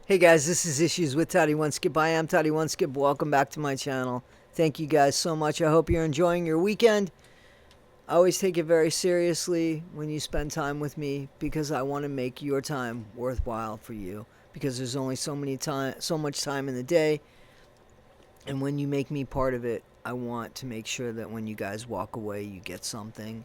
Hey guys, this is Issues with Toddy One Skip. I am Toddy One Skip. Welcome back to my channel. Thank you guys so much. I hope you're enjoying your weekend. I always take it very seriously when you spend time with me because I want to make your time worthwhile for you. Because there's only so much time in the day, and when you make me part of it, I want to make sure that when you guys walk away, you get something.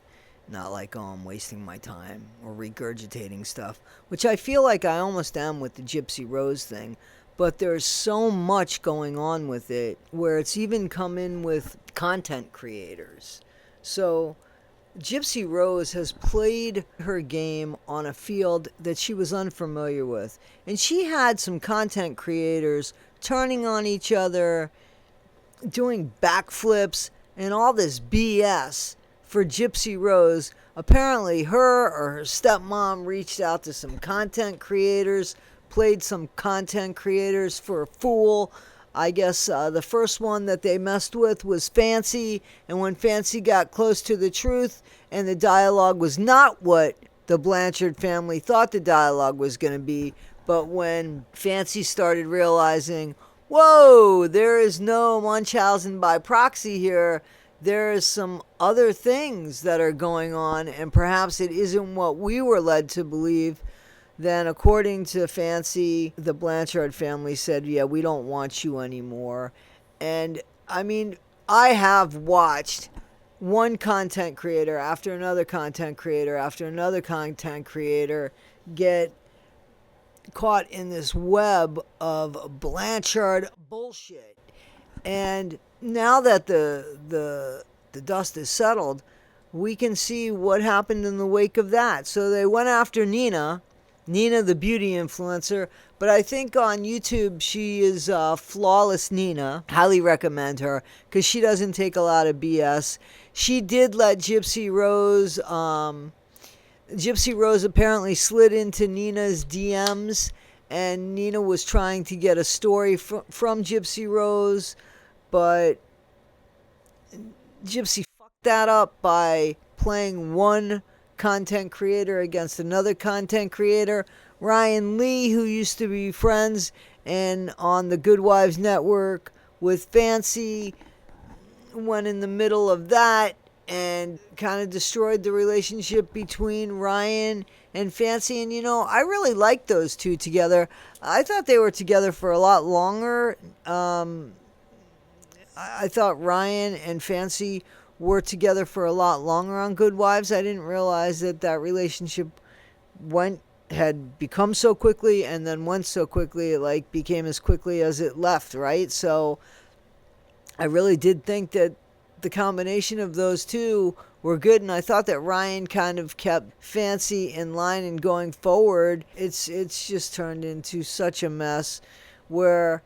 Not like, oh, I'm wasting my time or regurgitating stuff, which I feel like I almost am with the Gypsy Rose thing. But there's so much going on with it where it's even come in with content creators. So Gypsy Rose has played her game on a field that she was unfamiliar with. And she had some content creators turning on each other, doing backflips, and all this BS for Gypsy Rose. Apparently her or her stepmom reached out to some content creators, played some content creators for a fool. I guess the first one that they messed with was Fancy, and when Fancy got close to the truth and the dialogue was not what the Blanchard family thought the dialogue was going to be, but when Fancy started realizing, whoa, there is no Munchausen by proxy here, there is some other things that are going on, and perhaps it isn't what we were led to believe, then according to Fancy, the Blanchard family said, yeah, we don't want you anymore. And I mean, I have watched one content creator after another content creator after another content creator get caught in this web of Blanchard bullshit. And now that the dust is settled, we can see what happened in the wake of that. So they went after Nina the beauty influencer, but I think on YouTube she is Flawless Nina. Highly recommend her because she doesn't take a lot of BS. She did let Gypsy Rose apparently slid into Nina's DMs, and Nina was trying to get a story from Gypsy Rose, but Gypsy fucked that up by playing one content creator against another content creator. Ryan Lee, who used to be friends and on the Good Wives Network with Fancy, went in the middle of that and kind of destroyed the relationship between Ryan and Fancy. And, you know, I really liked those two together. I thought they were together for a lot longer. I thought Ryan and Fancy were together for a lot longer on Good Wives. I didn't realize that relationship had become so quickly and then went so quickly. It like became as quickly as it left, right? So I really did think that the combination of those two were good, and I thought that Ryan kind of kept Fancy in line and going forward. It's just turned into such a mess where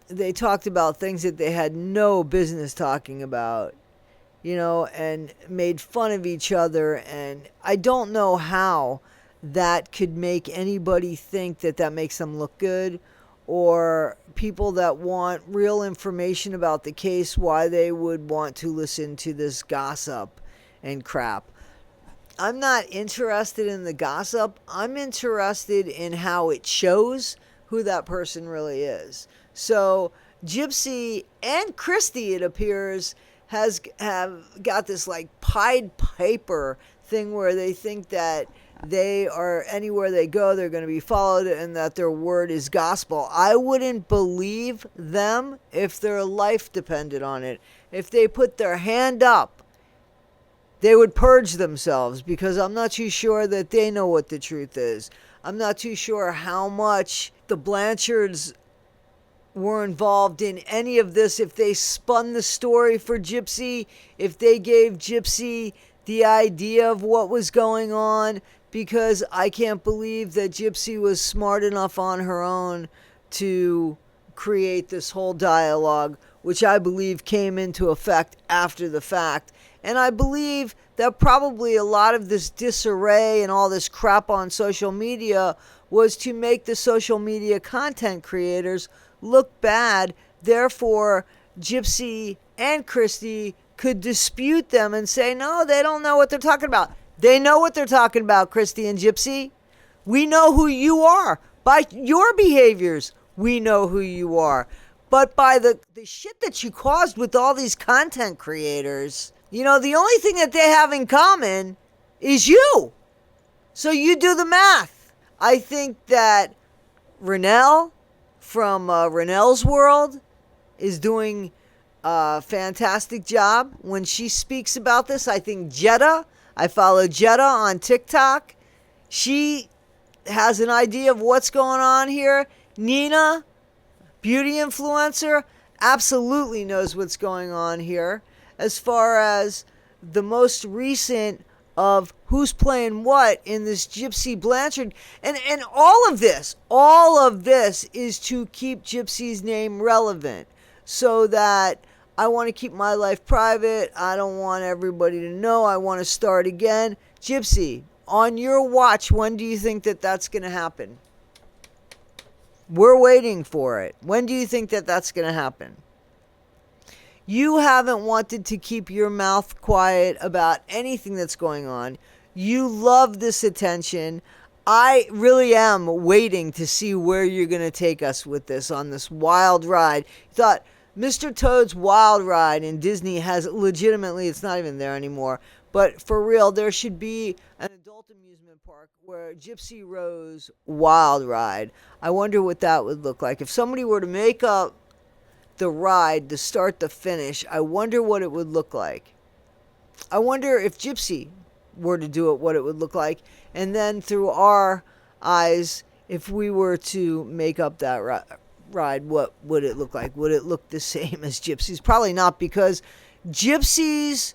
they talked about things that they had no business talking about, you know, and made fun of each other. And I don't know how that could make anybody think that makes them look good, or people that want real information about the case, why they would want to listen to this gossip and crap. I'm not interested in the gossip. I'm interested in how it shows who that person really is. So Gypsy and Christy, it appears, have got this like Pied Piper thing where they think that they are, anywhere they go, they're going to be followed and that their word is gospel. I wouldn't believe them if their life depended on it. If they put their hand up, they would purge themselves, because I'm not too sure that they know what the truth is. I'm not too sure how much the Blanchards were involved in any of this, if they spun the story for Gypsy, if they gave Gypsy the idea of what was going on, because I can't believe that Gypsy was smart enough on her own to create this whole dialogue, which I believe came into effect after the fact. And I believe that probably a lot of this disarray and all this crap on social media was to make the social media content creators look bad. Therefore, Gypsy and Christy could dispute them and say, no, they don't know what they're talking about. They know what they're talking about, Christy and Gypsy. We know who you are By your behaviors, we know who you are. But by the shit that you caused with all these content creators, the only thing that they have in common is you. So you do the math. I think that Renelle from Renelle's World is doing a fantastic job when she speaks about this. I think Jetta, I follow Jetta on TikTok. She has an idea of what's going on here. Nina, beauty influencer, absolutely knows what's going on here. As far as the most recent of who's playing what in this Gypsy Blanchard, and all of this is to keep Gypsy's name relevant, so that I want to keep my life private. I don't want everybody to know. I want to start again. Gypsy, on your watch, when do you think that that's going to happen? We're waiting for it. When do you think that that's going to happen? You haven't wanted to keep your mouth quiet about anything that's going on. You love this attention. I really am waiting to see where you're going to take us with this, on this wild ride. You thought Mr. Toad's Wild Ride in Disney has legitimately, it's not even there anymore, but for real, there should be an adult amusement park where Gypsy Rose Wild Ride. I wonder what that would look like. If somebody were to make up the ride, the start to finish, I wonder what it would look like. I wonder if Gypsy were to do it, what it would look like. And then through our eyes, if we were to make up that ride, what would it look like? Would it look the same as Gypsy's? Probably not, because Gypsy's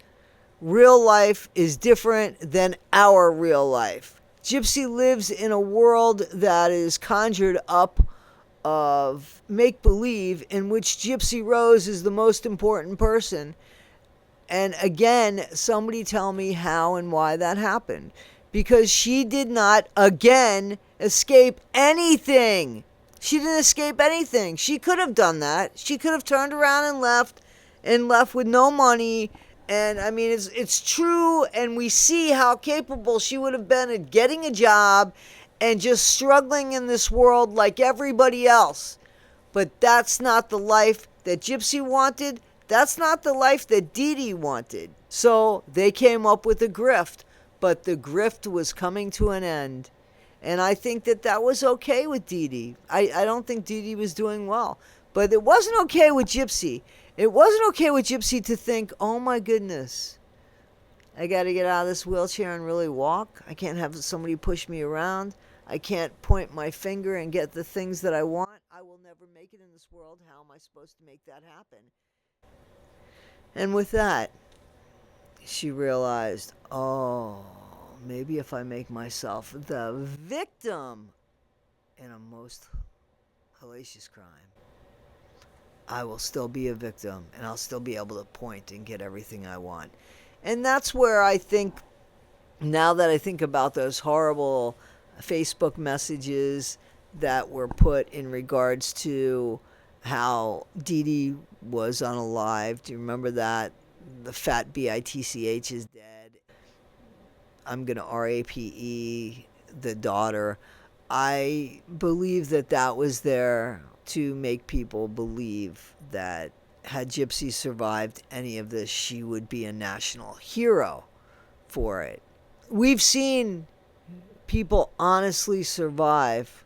real life is different than our real life. Gypsy lives in a world that is conjured up of make-believe, in which Gypsy Rose is the most important person. And again, somebody tell me how and why that happened. Because she did not, again, escape anything. She didn't escape anything. She could have done that. She could have turned around and left with no money. And I mean, it's true, and we see how capable she would have been at getting a job and just struggling in this world like everybody else. But that's not the life that Gypsy wanted. That's not the life that Dee Dee wanted. So they came up with a grift, but the grift was coming to an end. And I think that was okay with Dee Dee. I don't think Dee Dee was doing well. But it wasn't okay with Gypsy. It wasn't okay with Gypsy to think, oh my goodness, I got to get out of this wheelchair and really walk. I can't have somebody push me around. I can't point my finger and get the things that I want. I will never make it in this world. How am I supposed to make that happen? And with that, she realized, oh, maybe if I make myself the victim in a most hellacious crime, I will still be a victim, and I'll still be able to point and get everything I want. And that's where I think, now that I think about those horrible Facebook messages that were put in regards to how Dee Dee was unalive. Do you remember that? The fat BITCH is dead. I'm going to RAPE the daughter. I believe that was there to make people believe that had Gypsy survived any of this, she would be a national hero for it. We've seen people honestly survive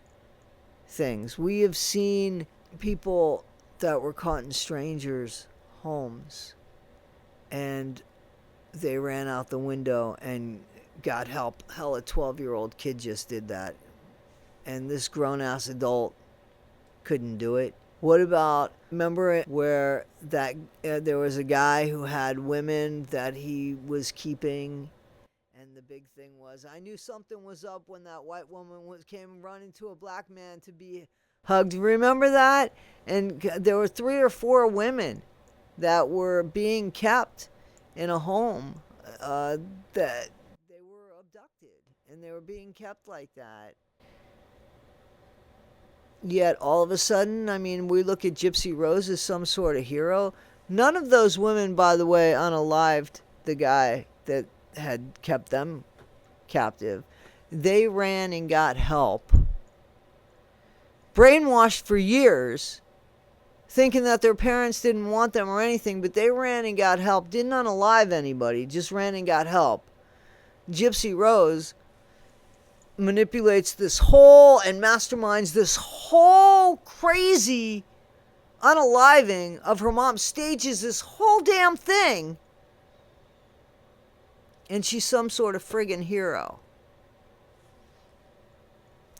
things. We have seen people that were caught in strangers' homes and they ran out the window and got help. Hell, a 12-year-old kid just did that. And this grown-ass adult couldn't do it. What about, remember where that there was a guy who had women that he was keeping, and the big thing was, I knew something was up when that white woman came running to a black man to be hugged. Remember that? And there were 3 or 4 women that were being kept in a home that they were abducted, and they were being kept like that. Yet all of a sudden, I mean, we look at Gypsy Rose as some sort of hero. None of those women, by the way, unalived the guy that had kept them captive. They ran and got help. brainwashed for years, thinking that their parents didn't want them or anything, but they ran and got help. Didn't unalive anybody, just ran and got help. Gypsy Rose manipulates this whole and masterminds this whole crazy unaliving of her mom, stages this whole damn thing, and she's some sort of friggin' hero.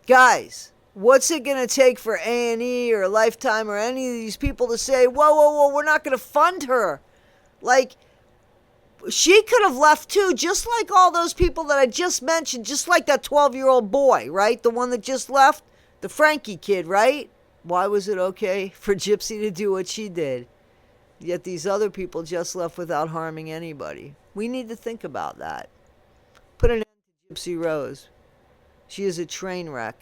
Guys, what's it going to take for A&E or Lifetime or any of these people to say, whoa, we're not going to fund her? Like, she could have left too, just like all those people that I just mentioned, just like that 12-year-old boy, right? The one that just left, the Franke kid, right? Why was it okay for Gypsy to do what she did? Yet these other people just left without harming anybody. We need to think about that. Put an end to Gypsy Rose. She is a train wreck.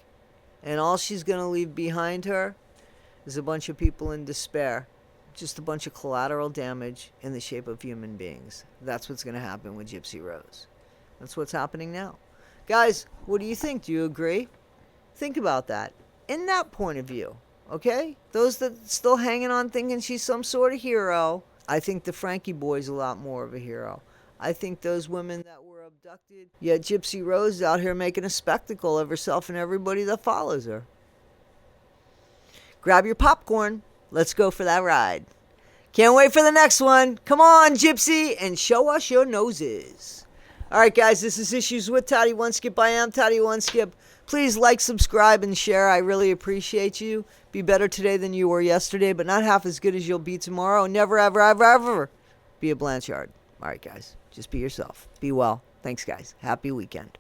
And all she's going to leave behind her is a bunch of people in despair. Just a bunch of collateral damage in the shape of human beings. That's what's going to happen with Gypsy Rose. That's what's happening now. Guys, what do you think? Do you agree? Think about that. In that point of view, okay? Those that still hanging on thinking she's some sort of hero, I think the Franke boy's a lot more of a hero. I think those women that were abducted, yet Gypsy Rose is out here making a spectacle of herself and everybody that follows her. Grab your popcorn. Let's go for that ride. Can't wait for the next one. Come on, Gypsy, and show us your noses. All right, guys, this is Issues with Toddy One Skip. I am Toddy One Skip. Please like, subscribe, and share. I really appreciate you. Be better today than you were yesterday, but not half as good as you'll be tomorrow. Never, ever, ever, ever be a Blanchard. All right, guys, just be yourself. Be well. Thanks, guys. Happy weekend.